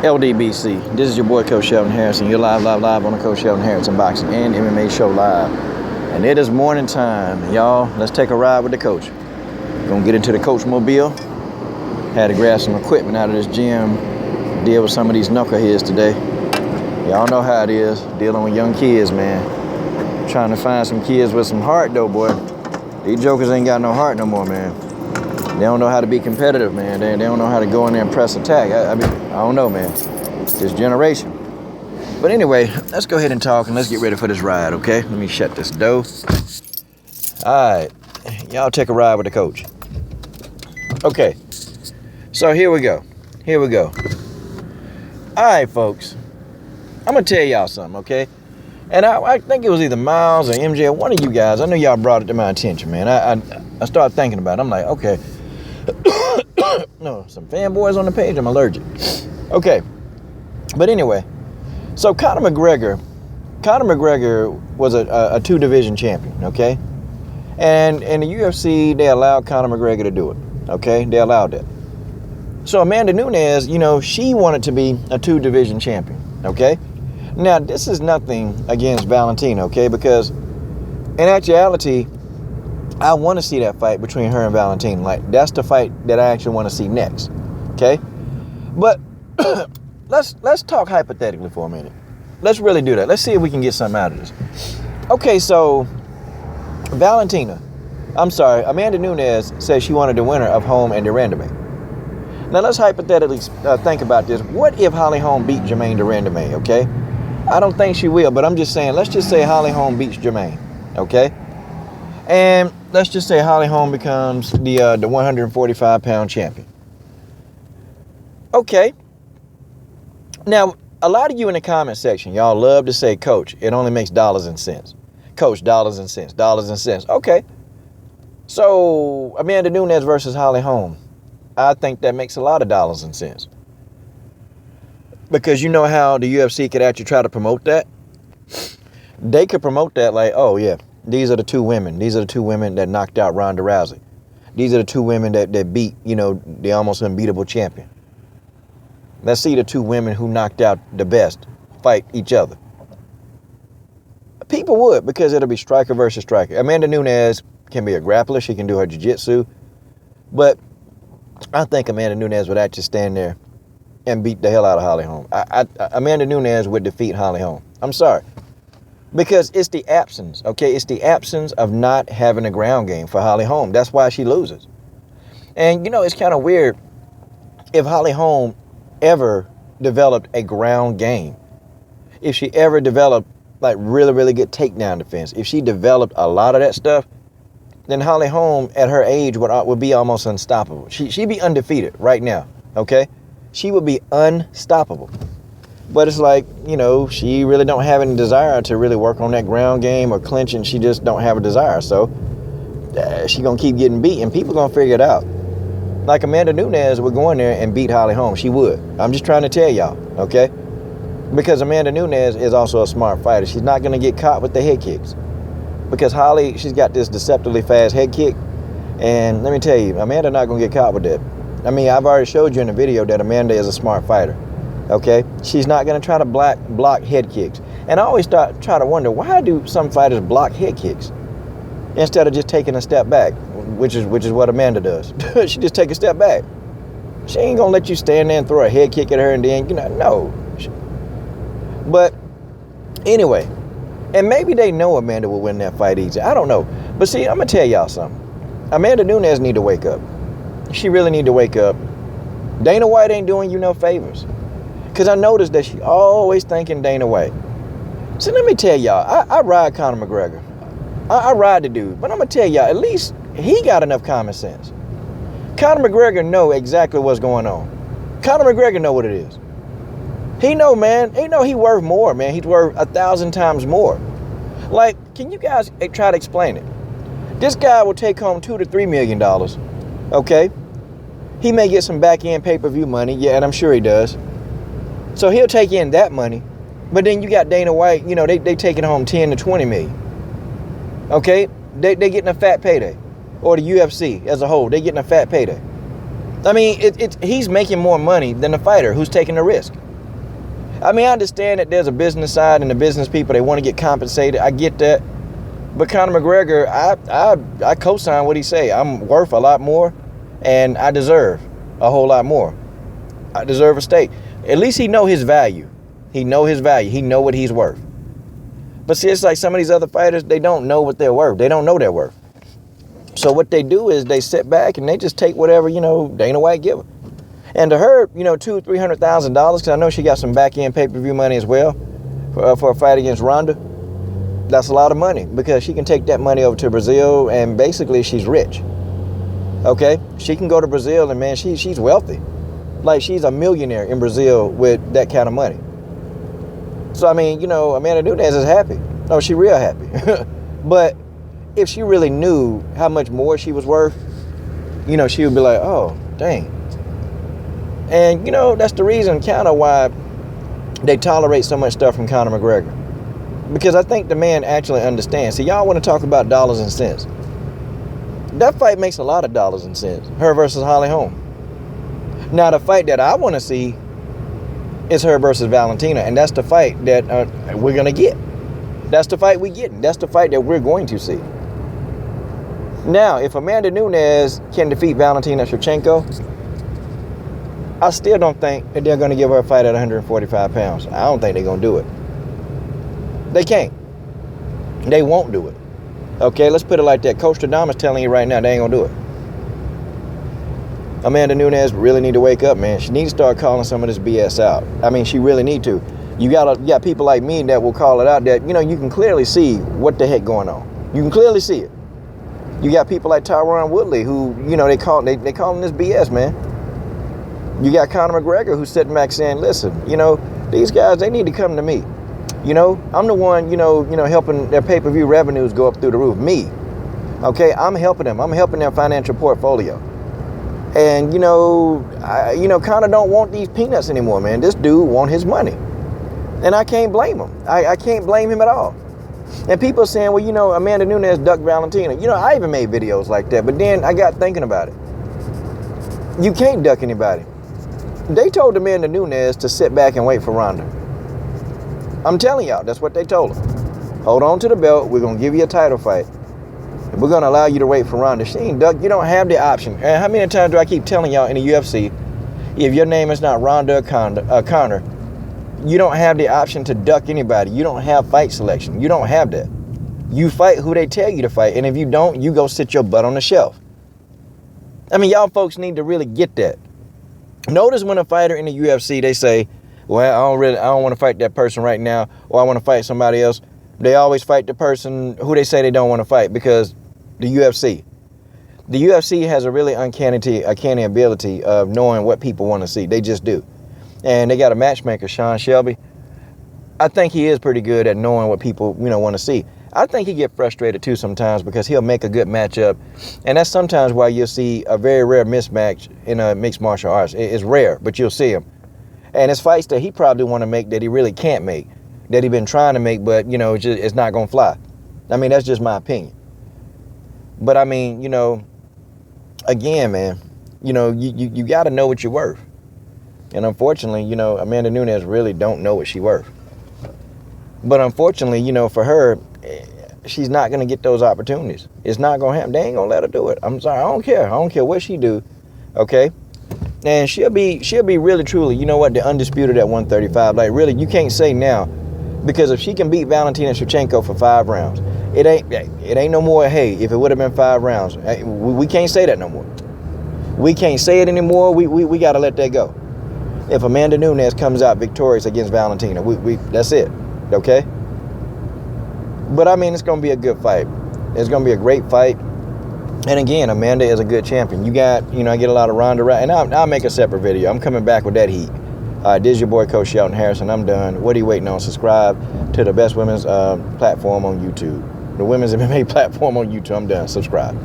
LDBC. This is your boy Coach Sheldon Harrison. You're live on the Coach Sheldon Harrison Boxing and MMA Show Live. And it is morning time. Y'all, let's take a ride with the coach. We're gonna get into the coach mobile. Had to grab some equipment out of this gym. Deal with some of these knuckleheads today. Y'all know how it is, dealing with young kids, man. Trying to find some kids with some heart though, boy. These jokers ain't got no heart no more, man. They don't know how to be competitive, man. They don't know how to go in there and press attack. I don't know, man. This generation. But anyway, let's go ahead and talk and let's get ready for this ride, okay? Let me shut this door. All right, y'all take a ride with the coach. Okay, so here we go. All right, folks. I'm gonna tell y'all something, okay? And I think it was either Miles or MJ, one of you guys. I know y'all brought it to my attention, man. I started thinking about it. I'm like, okay. No, some fanboys on the page. I'm allergic. Okay. But anyway, so Conor McGregor was a two-division champion, okay? And in the UFC, they allowed Conor McGregor to do it, okay? They allowed that. So Amanda Nunes, she wanted to be a two-division champion, okay? Now, this is nothing against Valentina, okay? Because in actuality, I want to see that fight between her and Valentina. Like, that's the fight that I actually want to see next, okay? But let's talk hypothetically for a minute. Let's really do that. Let's see if we can get something out of this. Okay, so Amanda Nunes says she wanted the winner of Holm and de Randamie. Now, let's hypothetically think about this. What if Holly Holm beat Jermaine de Randamie, okay? I don't think she will, but I'm just saying, let's just say Holly Holm beats Jermaine, okay? And let's just say Holly Holm becomes the 145-pound champion. Okay. Now, a lot of you in the comment section, y'all love to say, Coach, it only makes dollars and cents. Coach, dollars and cents. Okay. So, Amanda Nunes versus Holly Holm. I think that makes a lot of dollars and cents. Because you know how the UFC could actually try to promote that? They could promote that like, oh, yeah, these are the two women. These are the two women that knocked out Ronda Rousey. These are the two women that beat, the almost unbeatable champion. Let's see the two women who knocked out the best fight each other. People would, because it'll be striker versus striker. Amanda Nunes can be a grappler. She can do her jiu-jitsu. But I think Amanda Nunes would actually stand there and beat the hell out of Holly Holm. Amanda Nunes would defeat Holly Holm. I'm sorry. Because it's the absence, okay? It's the absence of not having a ground game for Holly Holm. That's why she loses. And, it's kind of weird if Holly Holm ever developed a ground game. If she ever developed, like, really, really good takedown defense. If she developed a lot of that stuff, then Holly Holm, at her age, would be almost unstoppable. She'd be undefeated right now, okay? She would be unstoppable. But it's like, she really don't have any desire to really work on that ground game or clinching. She just don't have a desire. So she going to keep getting beat, and people going to figure it out. Like Amanda Nunes would go in there and beat Holly Holm. She would. I'm just trying to tell y'all, okay? Because Amanda Nunes is also a smart fighter. She's not going to get caught with the head kicks. Because Holly, she's got this deceptively fast head kick. And let me tell you, Amanda not going to get caught with that. I mean, I've already showed you in the video that Amanda is a smart fighter, okay? She's not going to try to block head kicks. And I always try to wonder, why do some fighters block head kicks instead of just taking a step back, which is what Amanda does. She just take a step back. She ain't going to let you stand there and throw a head kick at her and then, no. But anyway, and maybe they know Amanda will win that fight easy. I don't know. But see, I'm going to tell y'all something. Amanda Nunes need to wake up. She really need to wake up. Dana White ain't doing you no favors. Because I noticed that she always thinking Dana White. So let me tell y'all, I ride Conor McGregor. I ride the dude. But I'm going to tell y'all, at least he got enough common sense. Conor McGregor know exactly what's going on. Conor McGregor know what it is. He know, man. He know he worth more, man. He's worth 1,000 times more. Like, can you guys try to explain it? This guy will take home $2 to $3 million. Okay? He may get some back-end pay-per-view money. Yeah, and I'm sure he does. So he'll take in that money. But then you got Dana White, they taking home 10 to 20 million. Okay? They getting a fat payday. Or the UFC as a whole, they getting a fat payday. I mean, he's making more money than the fighter who's taking the risk. I mean, I understand that there's a business side and the business people, they want to get compensated. I get that. But Conor McGregor, I co-sign what he say. I'm worth a lot more, and I deserve a whole lot more. I deserve a stake. At least he know his value. He know his value. He know what he's worth. But see, it's like some of these other fighters, they don't know what they're worth. They don't know their worth. So what they do is they sit back and they just take whatever, Dana White give them. And to her, $200,000-$300,000, because I know she got some back-end pay-per-view money as well for a fight against Ronda. That's a lot of money because she can take that money over to Brazil and basically she's rich. Okay? She can go to Brazil and, man, she's wealthy. Like, she's a millionaire in Brazil with that kind of money. So, I mean, Amanda Nunes is happy. No, she real happy. But if she really knew how much more she was worth, she would be like, oh, dang. And, that's the reason kind of why they tolerate so much stuff from Conor McGregor. Because I think the man actually understands. See, y'all want to talk about dollars and cents. That fight makes a lot of dollars and cents. Her versus Holly Holm. Now, the fight that I want to see is her versus Valentina. And that's the fight that we're going to get. That's the fight we're getting. That's the fight that we're going to see. Now, if Amanda Nunes can defeat Valentina Shevchenko, I still don't think that they're going to give her a fight at 145 pounds. I don't think they're going to do it. They can't. They won't do it. Okay, let's put it like that. Coach Stradamus telling you right now, they ain't going to do it. Amanda Nunes really need to wake up, man. She needs to start calling some of this BS out. I mean, she really need to. You got people like me that will call it out that, you can clearly see what the heck going on. You can clearly see it. You got people like Tyron Woodley who, they calling this BS, man. You got Conor McGregor who's sitting back saying, listen, these guys, they need to come to me. I'm the one, helping their pay-per-view revenues go up through the roof. Me. Okay, I'm helping them. I'm helping their financial portfolio. And, Conor don't want these peanuts anymore, man. This dude want his money. And I can't blame him. I can't blame him at all. And people saying, well, Amanda Nunes ducked Valentina. I even made videos like that. But then I got thinking about it. You can't duck anybody. They told Amanda Nunes to sit back and wait for Ronda. I'm telling y'all, that's what they told her. Hold on to the belt. We're going to give you a title fight. And we're going to allow you to wait for Ronda. She ain't duck. You don't have the option. And how many times do I keep telling y'all in the UFC, if your name is not Ronda or Conor, you don't have the option to duck anybody. You don't have fight selection. You don't have that. You fight who they tell you to fight. And if you don't, you go sit your butt on the shelf. I mean, y'all folks need to really get that. Notice when a fighter in the UFC, they say, well, I don't want to fight that person right now, or I want to fight somebody else. They always fight the person who they say they don't want to fight because the UFC has a really uncanny ability of knowing what people want to see. They just do. And they got a matchmaker, Sean Shelby. I think he is pretty good at knowing what people, want to see. I think he get frustrated too sometimes because he'll make a good matchup. And that's sometimes why you'll see a very rare mismatch in a mixed martial arts. It's rare, but you'll see him. And it's fights that he probably want to make that he really can't make, that he been trying to make, but, it's not going to fly. I mean, that's just my opinion. But, I mean, again, man, you got to know what you're worth. And unfortunately, Amanda Nunes really don't know what she's worth. But unfortunately, for her, she's not going to get those opportunities. It's not going to happen. They ain't going to let her do it. I'm sorry. I don't care. I don't care what she do. Okay? And she'll be really, truly, the undisputed at 135. Like, really, you can't say now. Because if she can beat Valentina Shevchenko for 5 rounds, it ain't no more, hey, if it would have been 5 rounds. We can't say that no more. We can't say it anymore. We got to let that go. If Amanda Nunes comes out victorious against Valentina, that's it. Okay? But, I mean, it's going to be a good fight. It's going to be a great fight. And, again, Amanda is a good champion. You got, I get a lot of Ronda, and I'll make a separate video. I'm coming back with that heat. This is your boy, Coach Shelton Harrison. I'm done. What are you waiting on? Subscribe to the best women's platform on YouTube. The women's MMA platform on YouTube. I'm done. Subscribe.